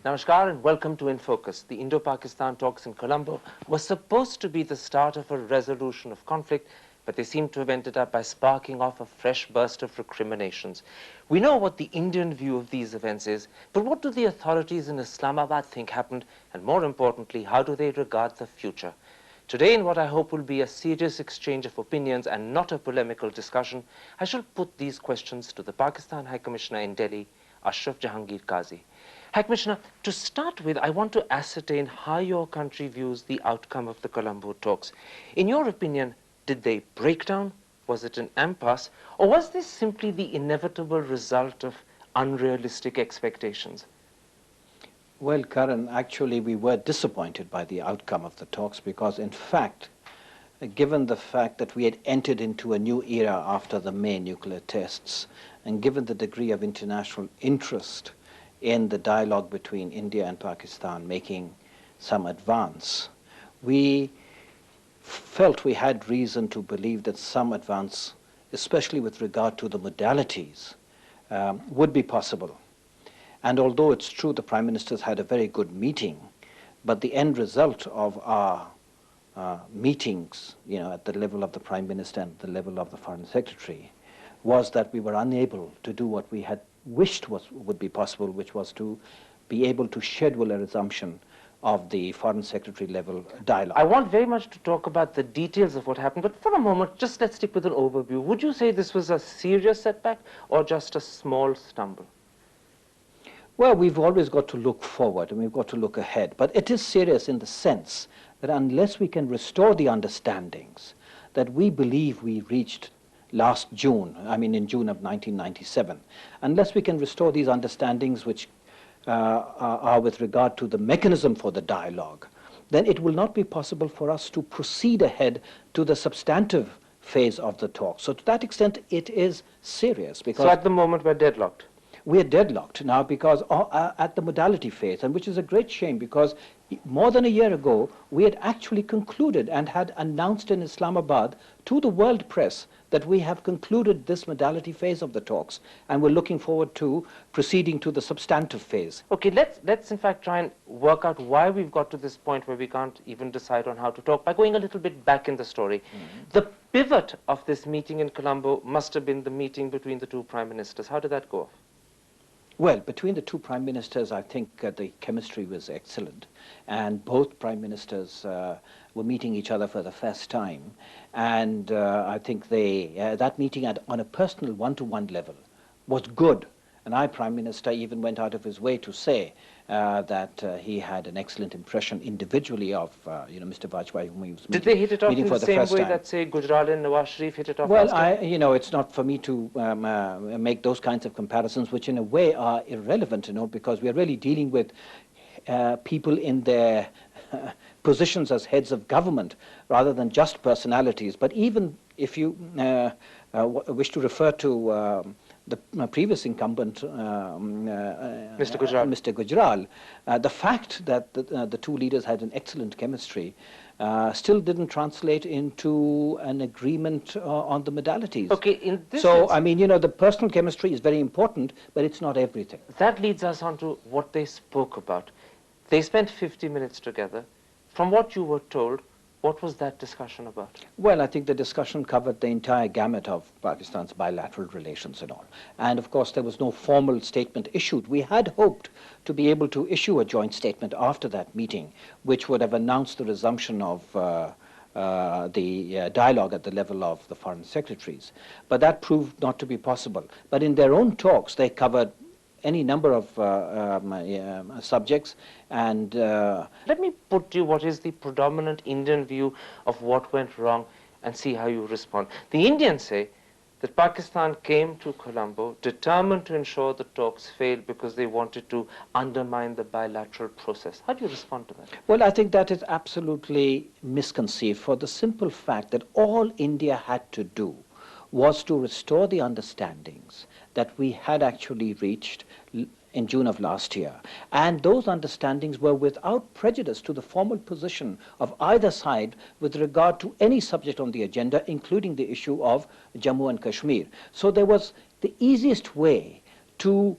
Namaskar and welcome to InFocus. The Indo-Pakistan talks in Colombo were supposed to be the start of a resolution of conflict, but they seem to have ended up by sparking off a fresh burst of recriminations. We know what the Indian view of these events is, but what do the authorities in Islamabad think happened, and more importantly, how do they regard the future? Today, in what I hope will be a serious exchange of opinions and not a polemical discussion, I shall put these questions to the Pakistan High Commissioner in Delhi, Ashraf Jahangir Qazi. High Commissioner, to start with, I want to ascertain how your country views the outcome of the Colombo talks. In your opinion, did they break down? Was it an impasse? Or was this simply the inevitable result of unrealistic expectations? Well, Karan, actually we were disappointed by the outcome of the talks because, in fact, given the fact that we had entered into a new era after the May nuclear tests, and given the degree of international interest in the dialogue between India and Pakistan making some advance, we felt we had reason to believe that some advance, especially with regard to the modalities, would be possible. And although it's true the Prime Ministers had a very good meeting, but the end result of our meetings, at the level of the Prime Minister and the level of the Foreign Secretary, was that we were unable to do what we had wished would be possible, which was to be able to schedule a resumption of the Foreign Secretary level dialogue. I want very much to talk about the details of what happened, but for a moment, just let's stick with an overview. Would you say this was a serious setback or just a small stumble? Well, we've always got to look forward and we've got to look ahead, but it is serious in the sense that unless we can restore the understandings that we believe we reached last June, in June of 1997, unless we can restore these understandings which are with regard to the mechanism for the dialogue, then it will not be possible for us to proceed ahead to the substantive phase of the talk. So to that extent, it is serious. Because so at the moment, we're deadlocked? We are deadlocked now because at the modality phase, and which is a great shame because more than a year ago, we had actually concluded and had announced in Islamabad to the world press that we have concluded this modality phase of the talks, and we're looking forward to proceeding to the substantive phase. Okay, let's in fact try and work out why we've got to this point where we can't even decide on how to talk by going a little bit back in the story. The pivot of this meeting in Colombo must have been the meeting between the two prime ministers. How did that go off? Well, between the two prime ministers, I think the chemistry was excellent, and both prime ministers were meeting each other for the first time, and I think that meeting on a personal one-to-one level was good. And our Prime Minister even went out of his way to say that he had an excellent impression individually of Mr. Vajpayee, whom he was Did they hit it off in the same way time. that, say, Gujral and Nawaz Sharif hit it off? Well, it's not for me to make those kinds of comparisons, which in a way are irrelevant, because we are really dealing with people in their positions as heads of government rather than just personalities. But even if you wish to refer to the previous incumbent, Mr. Gujral, the fact that the two leaders had an excellent chemistry still didn't translate into an agreement on the modalities. Okay, in this so, the personal chemistry is very important, but it's not everything. That leads us on to what they spoke about. They spent 50 minutes together. From what you were told, what was that discussion about? Well, I think the discussion covered the entire gamut of Pakistan's bilateral relations and all. And of course, there was no formal statement issued. We had hoped to be able to issue a joint statement after that meeting, which would have announced the resumption of the dialogue at the level of the foreign secretaries. But that proved not to be possible. But in their own talks, they covered any number of subjects, and let me put to you what is the predominant Indian view of what went wrong and see how you respond. The Indians say that Pakistan came to Colombo determined to ensure the talks failed because they wanted to undermine the bilateral process. How do you respond to that? Well, I think that is absolutely misconceived for the simple fact that all India had to do was to restore the understandings that we had actually reached in June of last year. And those understandings were without prejudice to the formal position of either side with regard to any subject on the agenda, including the issue of Jammu and Kashmir. So there was the easiest way to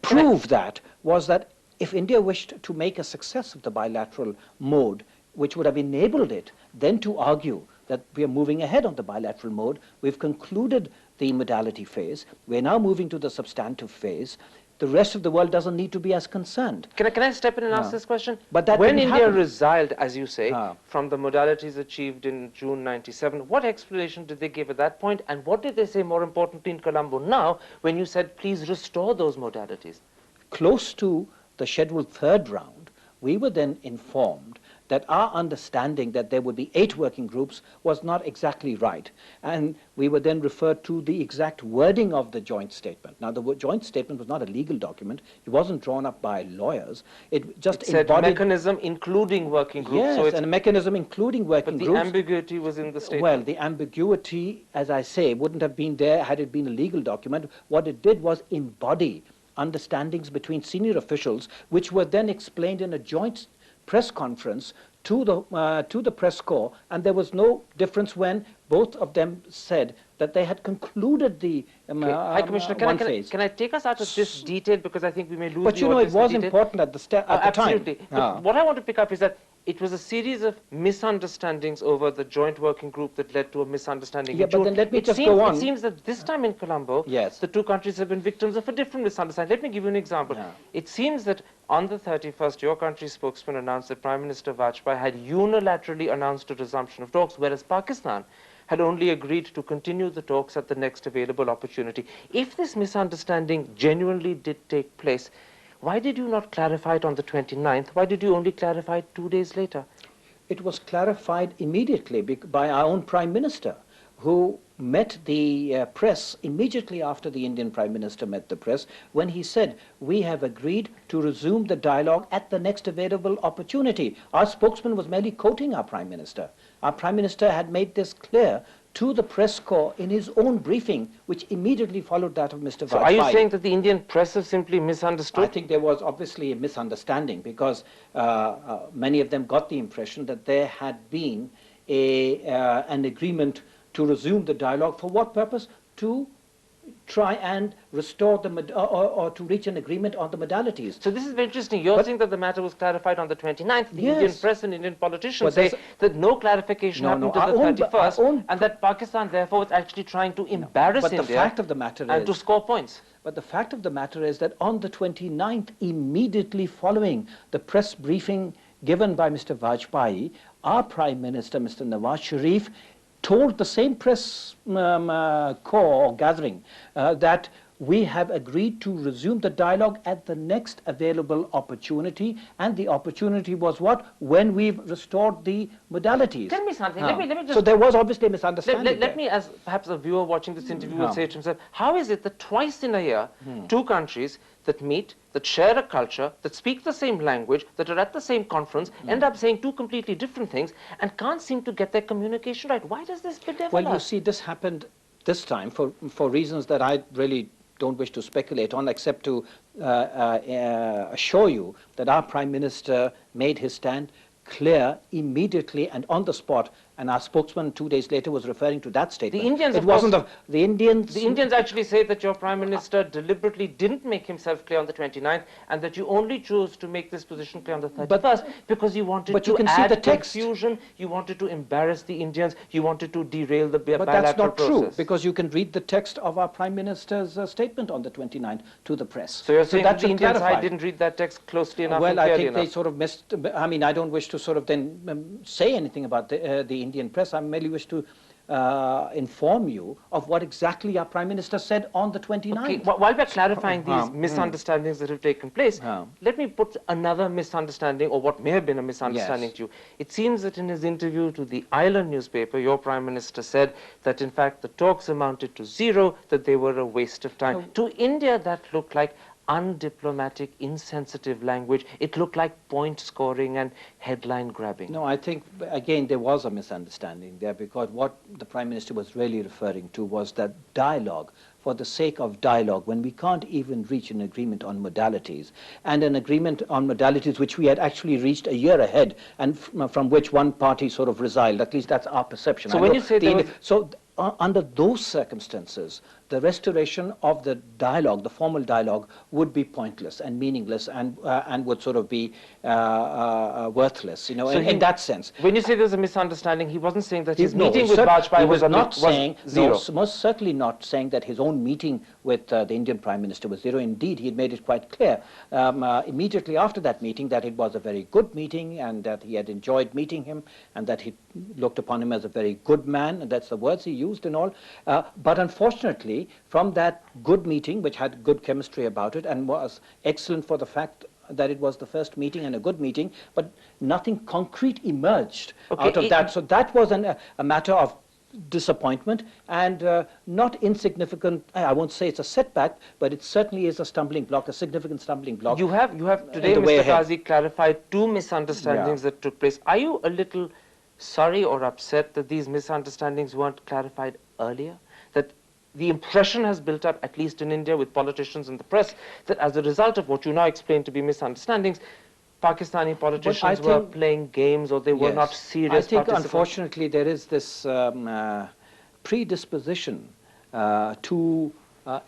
prove that was that if India wished to make a success of the bilateral mode, which would have enabled it then to argue that we are moving ahead on the bilateral mode, we've concluded the modality phase, we're now moving to the substantive phase, the rest of the world doesn't need to be as concerned. Can I step in and ask this question? But that when didn't India happen. resiled, as you say, from the modalities achieved in June 97, what explanation did they give at that point, and what did they say, more importantly, in Colombo now, when you said, please restore those modalities? Close to the scheduled third round, we were then informed that our understanding that there would be 8 working groups was not exactly right. And we were then referred to the exact wording of the joint statement. Now, the joint statement was not a legal document. It wasn't drawn up by lawyers. It just said mechanism including working groups. Yes, so and a mechanism including working groups. But the ambiguity was in the statement. Well, the ambiguity, as I say, wouldn't have been there had it been a legal document. What it did was embody understandings between senior officials, which were then explained in a joint press conference to the press corps, and there was no difference when both of them said that they had concluded the High Commissioner, can I take us out of this detail, because I think we may lose but you know, it was important at the time. Absolutely. But what I want to pick up is that it was a series of misunderstandings over the joint working group that led to a misunderstanding. Yeah, but then let me just go on. It seems that this time in Colombo, the two countries have been victims of a different misunderstanding. Let me give you an example. It seems that on the 31st, your country's spokesman announced that Prime Minister Vajpayee had unilaterally announced a resumption of talks, whereas Pakistan had only agreed to continue the talks at the next available opportunity. If this misunderstanding genuinely did take place, why did you not clarify it on the 29th? Why did you only clarify it 2 days later? It was clarified immediately by our own Prime Minister, who met the press immediately after the Indian Prime Minister met the press, when he said, we have agreed to resume the dialogue at the next available opportunity. Our spokesman was merely quoting our Prime Minister. Our Prime Minister had made this clear to the press corps in his own briefing, which immediately followed that of Mr. Vajpayee. So are you saying that the Indian press have simply misunderstood? I think there was obviously a misunderstanding, because many of them got the impression that there had been an agreement to resume the dialogue. For what purpose? To try and restore the or to reach an agreement on the modalities. So this is very interesting. You're saying that the matter was clarified on the 29th. The Indian press and Indian politicians say that no clarification happened to the 31st, and that Pakistan therefore was actually trying to embarrass India. But the fact of the matter and to score points. But the fact of the matter is that on the 29th, immediately following the press briefing given by Mr. Vajpayee, our Prime Minister, Mr. Nawaz Sharif, told the same press corps gathering that we have agreed to resume the dialogue at the next available opportunity, and the opportunity was what? When we've restored the modalities. Tell me something. Let me just... So there was obviously a misunderstanding. Let me, as perhaps a viewer watching this interview will say to himself, how is it that twice in a year, two countries that meet, that share a culture, that speak the same language, that are at the same conference, end up saying two completely different things and can't seem to get their communication right? Why does this bedevil us? Well, you see, this happened this time for reasons that I really don't wish to speculate on, except to assure you that our Prime Minister made his stand clear immediately and on the spot, and our spokesman 2 days later was referring to that statement. The Indians, the Indians actually say that your Prime Minister deliberately didn't make himself clear on the 29th, and that you only chose to make this position clear on the 31st because you wanted to add confusion, you wanted to embarrass the Indians, you wanted to derail the bilateral process. But that's not true, because you can read the text of our Prime Minister's statement on the 29th to the press. So you're saying that the Indian side didn't read that text closely enough and clearly enough? Well, I think they sort of missed. I mean, I don't wish to sort of then say anything about the Indian press. I merely wish to inform you of what exactly our Prime Minister said on the 29th. Okay, while we're clarifying these misunderstandings that have taken place, let me put another misunderstanding, or what may have been a misunderstanding to you. It seems that in his interview to the Island newspaper, your Prime Minister said that in fact the talks amounted to zero, that they were a waste of time. To India, that looked like undiplomatic, insensitive language. It looked like point scoring and headline grabbing. No, I think, again, there was a misunderstanding there, because what the Prime Minister was really referring to was that dialogue, for the sake of dialogue, when we can't even reach an agreement on modalities, and an agreement on modalities which we had actually reached a year ahead, and from which one party sort of resiled, at least that's our perception. So when you say under those circumstances, the restoration of the dialogue, the formal dialogue, would be pointless and meaningless and would sort of be worthless, you know, So in that sense. When you say there's a misunderstanding, he wasn't saying that his No, meeting with Vajpayee was not was saying, zero. no, most certainly not saying that his own meeting with the Indian Prime Minister was zero. Indeed, he had made it quite clear immediately after that meeting that it was a very good meeting and that he had enjoyed meeting him and that he looked upon him as a very good man, and that's the words he used and all. But unfortunately, from that good meeting, which had good chemistry about it and was excellent for the fact that it was the first meeting and a good meeting, but nothing concrete emerged out of that. So that was a matter of disappointment and not insignificant. I won't say it's a setback, but it certainly is a stumbling block, a significant stumbling block. You have today, Mr. Qazi, clarified two misunderstandings that took place. Are you a little sorry or upset that these misunderstandings weren't clarified earlier? That the impression has built up, at least in India, with politicians and the press, that as a result of what you now explain to be misunderstandings, Pakistani politicians were playing games or they were not serious participants? I think, unfortunately, there is this predisposition to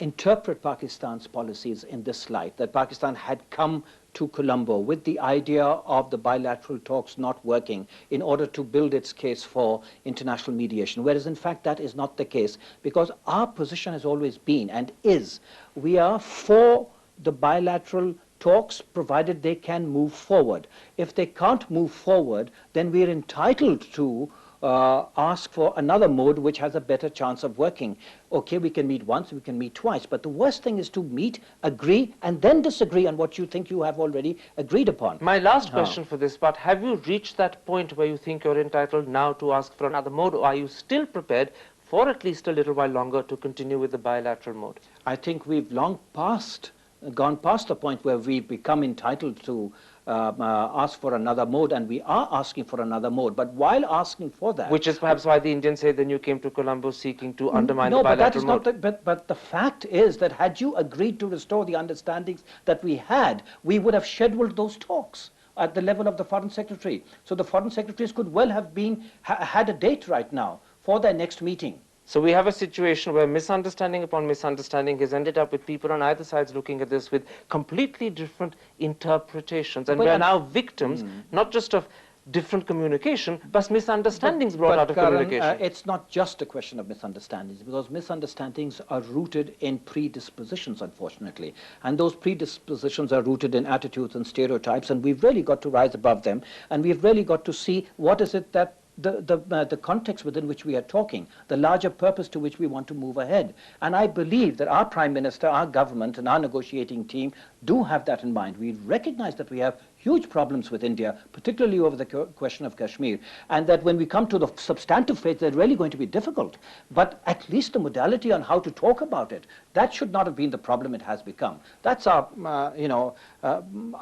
interpret Pakistan's policies in this light, that Pakistan had come to Colombo with the idea of the bilateral talks not working in order to build its case for international mediation, whereas in fact that is not the case, because our position has always been and is, we are for the bilateral talks provided they can move forward. If they can't move forward, then we are entitled to ask for another mode which has a better chance of working. Okay, we can meet once, we can meet twice, but the worst thing is to meet, agree, and then disagree on what you think you have already agreed upon. My last question for this part, have you reached that point where you think you're entitled now to ask for another mode, or are you still prepared for at least a little while longer to continue with the bilateral mode? I think we've long gone past the point where we've become entitled to ask for another mode, and we are asking for another mode. But while asking for that... Which is perhaps why the Indians say then you came to Colombo seeking to undermine the bilateral mode. But the fact is that had you agreed to restore the understandings that we had, we would have scheduled those talks at the level of the Foreign Secretary. So the Foreign Secretaries could well have had a date right now for their next meeting. So we have a situation where misunderstanding upon misunderstanding has ended up with people on either sides looking at this with completely different interpretations. And we are now victims, not just of different communication, but misunderstandings brought out of communication. It's not just a question of misunderstandings, because misunderstandings are rooted in predispositions, unfortunately. And those predispositions are rooted in attitudes and stereotypes, and we've really got to rise above them, and we've really got to see what is it that the context within which we are talking, the larger purpose to which we want to move ahead. And I believe that our Prime Minister, our government, and our negotiating team do have that in mind. We recognize that we have huge problems with India, particularly over the question of Kashmir, and that when we come to the substantive phase, they're really going to be difficult. But at least the modality on how to talk about it, that should not have been the problem it has become. That's our,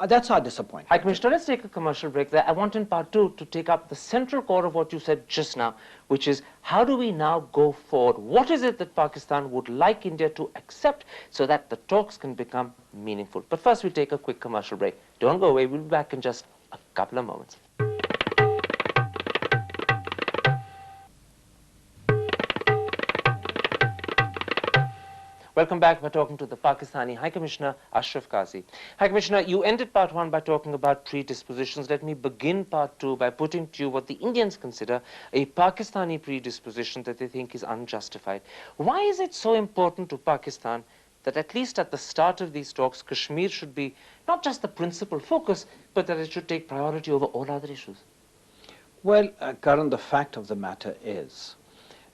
that's our disappointment. High Commissioner, let's take a commercial break there. I want in part two to take up the central core of what you said just now, which is how do we now go forward? What is it that Pakistan would like India to accept so that the talks can become meaningful? But first we'll take a quick commercial break. Don't go away, we'll be back in just a couple of moments. Welcome back. We're talking to the Pakistani High Commissioner, Ashraf Qazi. High Commissioner, you ended part one by talking about predispositions. Let me begin part two by putting to you what the Indians consider a Pakistani predisposition that they think is unjustified. Why is it so important to Pakistan that at least at the start of these talks, Kashmir should be not just the principal focus, but that it should take priority over all other issues? Well, Karan, the fact of the matter is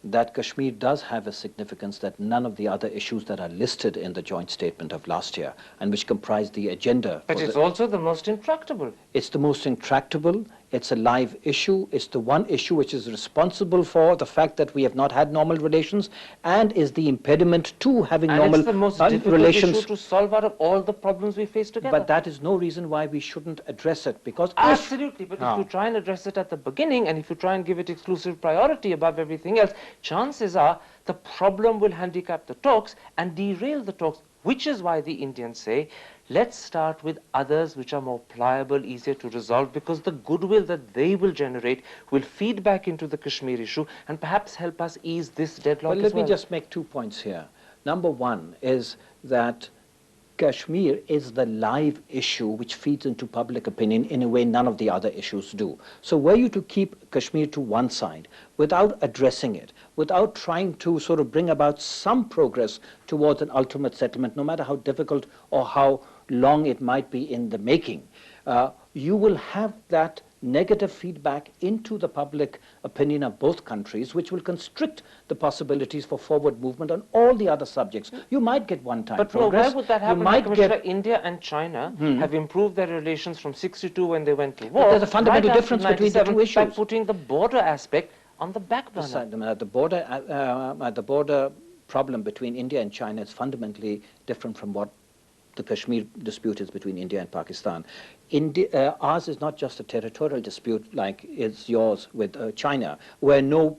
that Kashmir does have a significance that none of the other issues that are listed in the joint statement of last year and which comprise the agenda. But it's also the most intractable. It's the most intractable. It's a live issue. It's the one issue which is responsible for the fact that we have not had normal relations and is the impediment to having normal relations. And it's the most difficult issue to solve out of all the problems we face together. But that is no reason why we shouldn't address it, because absolutely, but if you try and address it at the beginning and if you try and give it exclusive priority above everything else, chances are the problem will handicap the talks and derail the talks, which is why the Indians say, let's start with others which are more pliable, easier to resolve, because the goodwill that they will generate will feed back into the Kashmir issue and perhaps help us ease this deadlock as well. Let me just make 2 points here. Number one is that Kashmir is the live issue which feeds into public opinion in a way none of the other issues do. So were you to keep Kashmir to one side without addressing it, without trying to sort of bring about some progress towards an ultimate settlement, no matter how difficult or how long it might be in the making, you will have that negative feedback into the public opinion of both countries, which will constrict the possibilities for forward movement on all the other subjects. You might get one-time progress. But where would that happen? High Commissioner, India and China have improved their relations from '62 when they went to war. But there's a fundamental difference between the two issues. By putting the border aspect on the back burner. The border problem between India and China is fundamentally different from what the Kashmir dispute is between India and Pakistan. Ours is not just a territorial dispute like is yours with China, where no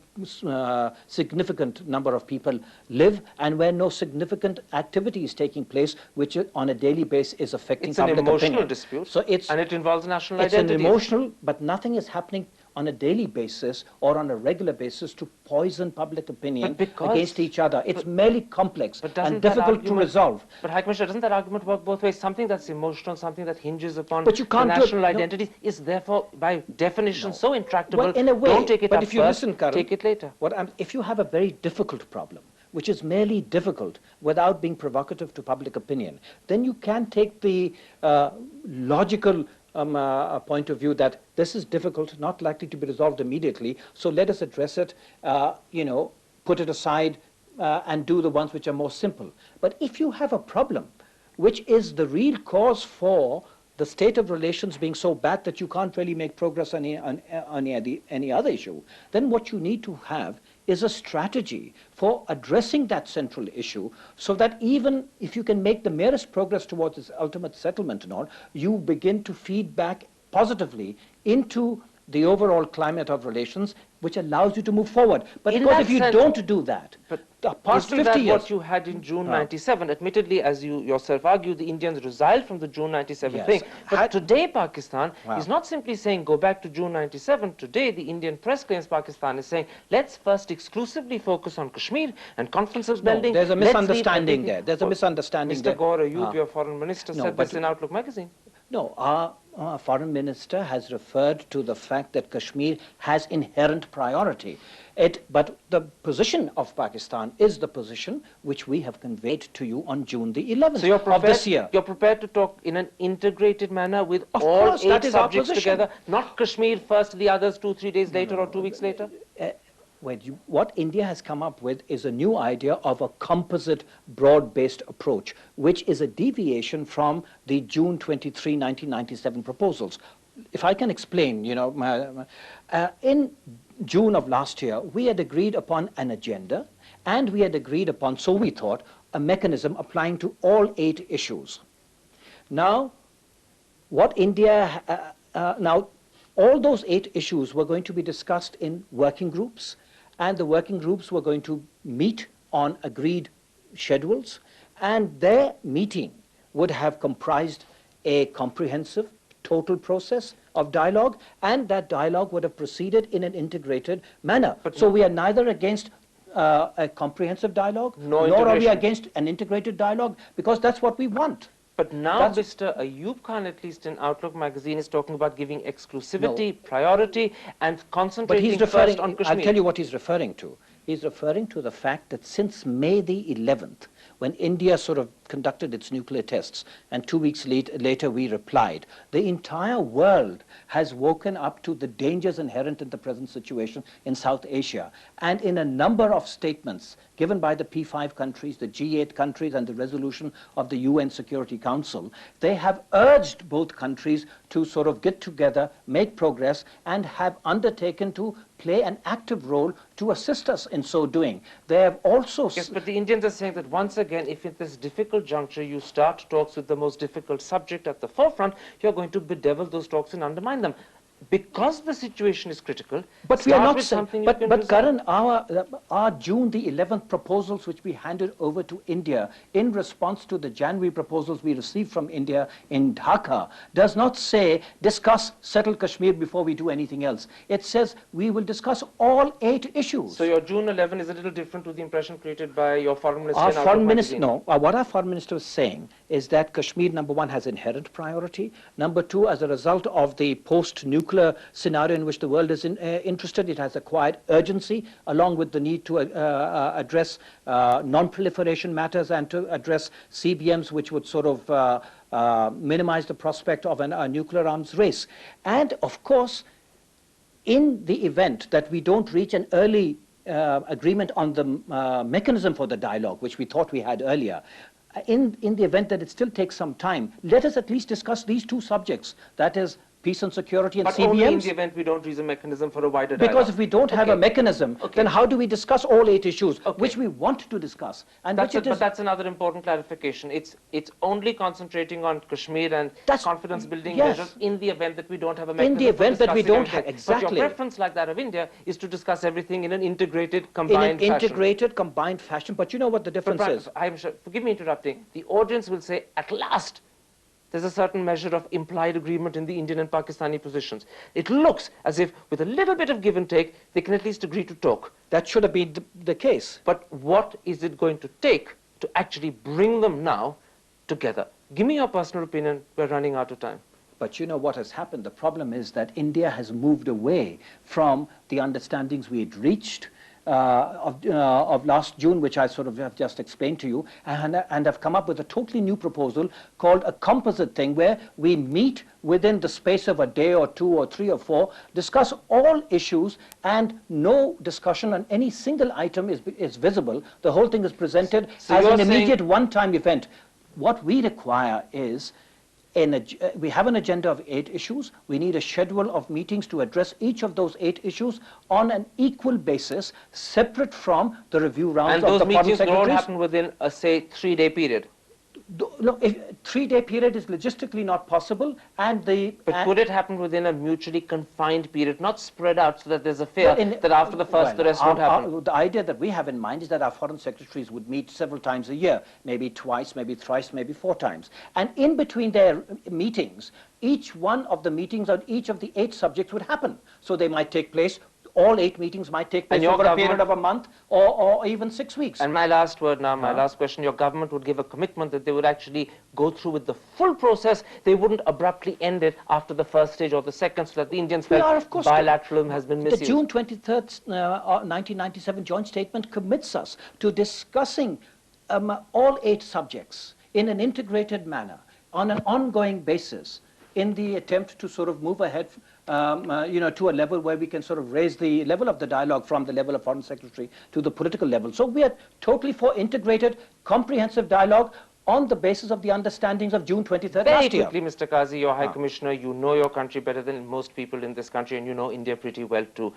significant number of people live and where no significant activity is taking place, which on a daily basis is affecting public opinion. It's an emotional dispute, so and it involves national identity. It's an emotional, but nothing is happening on a daily basis or on a regular basis to poison public opinion against each other. It's merely complex and difficult to resolve. But High Commissioner, doesn't that argument work both ways? Something that's emotional, something that hinges upon the national identity is therefore by definition so intractable. Well, in a way, don't take it but up if you first, listen, Karan, take it later. If you have a very difficult problem, which is merely difficult without being provocative to public opinion, then you can take the logical point of view that this is difficult, not likely to be resolved immediately, so let us address it, put it aside and do the ones which are more simple. But if you have a problem which is the real cause for the state of relations being so bad that you can't really make progress on any other issue, then what you need to have is a strategy for addressing that central issue so that even if you can make the merest progress towards its ultimate settlement and all, you begin to feed back positively into the overall climate of relations, which allows you to move forward. But because if you don't do that, the past 50 years... what you had in June 97? Admittedly, as you yourself argue, the Indians resiled from the June 97 thing. But today Pakistan is not simply saying go back to June 97. Today the Indian press claims Pakistan is saying let's first exclusively focus on Kashmir and conferences building. There's a misunderstanding there. There's a misunderstanding there. Mr. Gaur Ayub, your foreign minister, said this in Outlook magazine. No, our foreign minister has referred to the fact that Kashmir has inherent priority. But the position of Pakistan is the position which we have conveyed to you on June the 11th of this year. You're prepared to talk in an integrated manner with all 8 subjects together, not Kashmir first, the others 2-3 days later or 2 weeks later? What India has come up with is a new idea of a composite, broad-based approach, which is a deviation from the June 23, 1997 proposals. If I can explain, in June of last year, we had agreed upon an agenda, and we had agreed upon, so we thought, a mechanism applying to all 8 issues. Now, all those 8 issues were going to be discussed in working groups, and the working groups were going to meet on agreed schedules, and their meeting would have comprised a comprehensive, total process of dialogue, and that dialogue would have proceeded in an integrated manner. So we are neither against a comprehensive dialogue, nor are we against an integrated dialogue, because that's what we want. But now Mr. Ayub Khan, at least in Outlook magazine, is talking about giving exclusivity, priority, and concentrating first on Kashmir. I'll tell you what he's referring to. He's referring to the fact that since May the 11th, when India sort of conducted its nuclear tests, and 2 weeks later we replied, the entire world has woken up to the dangers inherent in the present situation in South Asia. And in a number of statements given by the P5 countries, the G8 countries, and the resolution of the UN Security Council, they have urged both countries to sort of get together, make progress, and have undertaken to play an active role to assist us in so doing. They have also... Yes, but the Indians are saying that once again, if at this difficult juncture you start talks with the most difficult subject at the forefront, you're going to bedevil those talks and undermine them. because the situation is critical, but we are not something but Karan, our June the 11th proposals which we handed over to India in response to the January proposals we received from India in Dhaka does not say discuss settle Kashmir before we do anything else. It says we will discuss all 8 issues. So your June 11 is a little different to the impression created by your foreign minister. Our foreign minister, no, what our foreign minister was saying is that Kashmir, number one, has inherent priority. Number two, as a result of the post-nuclear scenario in which the world is interested, it has acquired urgency, along with the need to address non-proliferation matters and to address CBMs, which would sort of minimize the prospect of a nuclear arms race. And of course, in the event that we don't reach an early agreement on the mechanism for the dialogue, which we thought we had earlier, in the event that it still takes some time, let us at least discuss these 2 subjects, that is peace and security and but CBMs. Only in the event we don't reach a mechanism for a wider dialogue. Because if we don't have a mechanism, then how do we discuss all 8 issues, which we want to discuss? And but that's another important clarification. It's only concentrating on Kashmir and confidence-building measures in the event that we don't have a mechanism. In the event that we don't have, exactly. But your preference, like that of India, is to discuss everything in an integrated, combined fashion. Integrated, combined fashion. But you know what the difference is? I'm sure, forgive me interrupting, the audience will say, at last, there's a certain measure of implied agreement in the Indian and Pakistani positions. It looks as if, with a little bit of give and take, they can at least agree to talk. That should have been the case. But what is it going to take to actually bring them now together? Give me your personal opinion. We're running out of time. But you know what has happened? The problem is that India has moved away from the understandings we had reached of last June, which I sort of have just explained to you, and have come up with a totally new proposal called a composite thing, where we meet within the space of a day or 2 or 3 or 4, discuss all issues, and no discussion on any single item is visible. The whole thing is presented as an immediate one-time event. What we require is we have an agenda of 8 issues. We need a schedule of meetings to address each of those 8 issues on an equal basis, separate from the review rounds of the foreign secretaries. And those meetings don't happen within a, say, 3-day period? No, a 3-day period is logistically not possible, and But could it happen within a mutually confined period, not spread out, so that there's a fear that after the first, the rest won't happen? The idea that we have in mind is that our foreign secretaries would meet several times a year, maybe twice, maybe thrice, maybe 4 times. And in between their meetings, each one of the meetings on each of the 8 subjects would happen. So they might take place. All 8 meetings might take place over a period of a month or even 6 weeks. And my last word now, my last question, your government would give a commitment that they would actually go through with the full process. They wouldn't abruptly end it after the first stage or the second, so that the Indians felt bilateralism has been misused. The June 23rd, 1997 joint statement commits us to discussing all 8 subjects in an integrated manner, on an ongoing basis, in the attempt to sort of move ahead to a level where we can sort of raise the level of the dialogue from the level of foreign secretary to the political level. So we are totally for integrated, comprehensive dialogue on the basis of the understandings of June 23rd last year. Very quickly, Mr. Qazi, you're High Commissioner, you know your country better than most people in this country, and you know India pretty well too.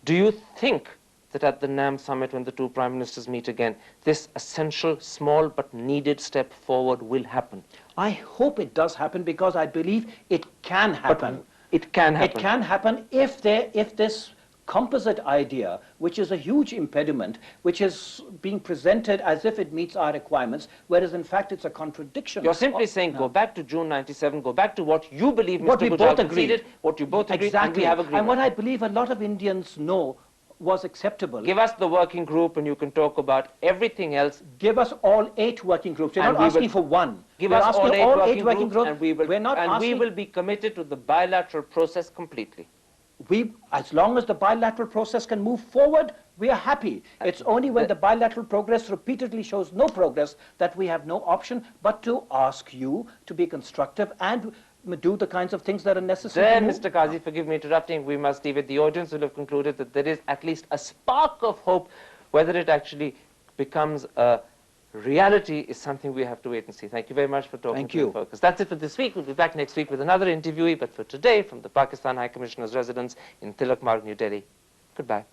Do you think that at the NAM summit, when the 2 prime ministers meet again, this essential, small but needed step forward will happen? I hope it does happen, because I believe it can happen. It can happen. It can happen if this composite idea, which is a huge impediment, which is being presented as if it meets our requirements, whereas in fact it's a contradiction. You're simply saying go back to June 97, go back to what you believe Mr. Gujral conceded, what you both agreed, exactly. And we have agreed. And what I believe a lot of Indians know was acceptable. Give us the working group and you can talk about everything else. Give us all 8 working groups. You're not asking for one. Give us all 8 working groups, and we will be committed to the bilateral process completely. As long as the bilateral process can move forward, we are happy. It's only when the bilateral progress repeatedly shows no progress that we have no option but to ask you to be constructive and do the kinds of things that are necessary. Then, Mr. Qazi, forgive me interrupting, we must leave it. The audience will have concluded that there is at least a spark of hope. Whether it actually becomes a reality is something we have to wait and see. Thank you very much for talking to InFocus. That's it for this week. We'll be back next week with another interviewee, but for today, from the Pakistan High Commissioner's residence in Tilak Marg, New Delhi, goodbye.